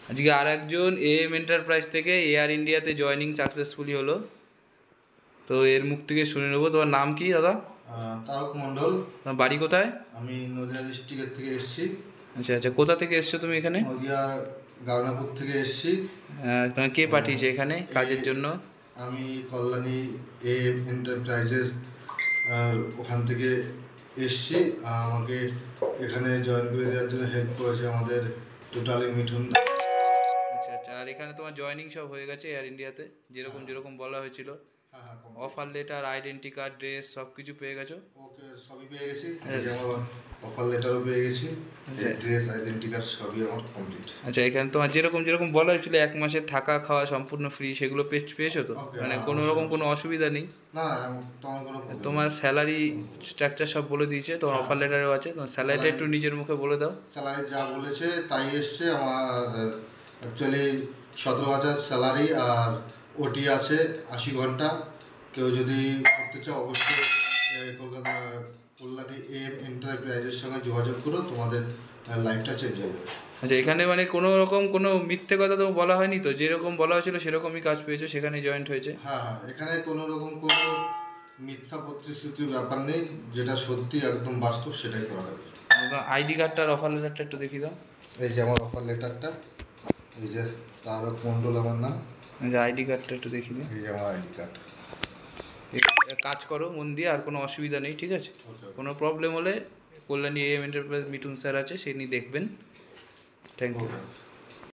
আজকে আর একজন am enterprise থেকে এয়ার ইন্ডিয়াতে জয়েনিং সাকসেসফুলি হলো। তো এর মুখ থেকে শুনে নেবো। তোমার নাম কি দাদা? তারক মণ্ডল। তোমার বাড়ি কোথায়? আমি নদিয়া ডিস্ট্রিক্টের থেকে এসেছি। আচ্ছা আচ্ছা, কোথা থেকে এসছো তুমি এখানে? নদিয়া গাওনাপুর থেকে এসেছি। তোমার কে পাঠিয়েছে এখানে কাজের জন্য? আমি কল্যাণী এএম এন্টারপ্রাইজের ওখান থেকে এসেছি। আমাকে এখানে জয়েন করে দেওয়ার জন্য হেল্প করেছে আমাদের টোটালি মিঠুন। আচ্ছা আচ্ছা, আর এখানে তোমার জয়েনিং সব হয়ে গেছে এয়ার ইন্ডিয়াতে যেরকম যেরকম বলা হয়েছিল? Offer letter, identity card, dress সব কিছু পেয়ে গেছো? ওকে, সবই পেয়ে গেছি। যেমন অফার লেটারও পেয়ে গেছি, ড্রেস, আইডেন্টি কার্ড সবই আমার কমপ্লিট। আচ্ছা, এখানে তোমার যেরকম যেরকম বলা হয়েছিল 1 মাসের থাকা খাওয়া সম্পূর্ণ ফ্রি, সেগুলো পেয়েছো তো? মানে কোনো রকম কোনো অসুবিধা নেই? না, তোমার কোনো তোমার স্যালারি স্ট্রাকচার সব বলে দিয়েছে, তোমার অফার লেটারেও আছে। তোমার স্যালারিটা একটু নিজের মুখে বলে দাও। স্যালারি যা বলেছে তাই এসছে আমার। অ্যাকচুয়ালি 17,000 স্যালারি, আর ওটি আছে 80 ঘন্টা। কেউ যদি করতে চাও অবশ্যই কলকাতা কল্যাণী এম এন্টারপ্রাইজের সঙ্গে যোগাযোগ করো, তোমাদের লাইফটা চেঞ্জ হয়ে যাবে। আচ্ছা, এখানে মানে কোনো রকম কোনো মিথ্যে কথা তো বলা হয়নি তো? যেরকম বলা হয়েছিল সেরকমই কাজ পেয়েছো, সেখানে জয়েন্ট হয়েছে? হ্যাঁ হ্যাঁ, এখানে কোনো রকম কোনো মিথ্যা প্রতিশ্রুতির ব্যাপার নেই। যেটা সত্যি একদম বাস্তব সেটাই করা হবে। আইডি কার্ডটা আর অফার লেটারটা একটু দেখিয়ে দাও। এই যে আমার অফার লেটারটা, এই যে তারক মণ্ডল আমার নাম। আইডি কার্ডটা একটু দেখিয়ে দাও। এই যে আমার আইডি কার্ড। কাজ করো মন দিয়ে, আর কোনো অসুবিধা নেই, ঠিক আছে? কোনো প্রবলেম হলে Kalyani AM enterprise Mithun sir আছে, সে নিয়ে দেখবেন। Thank you.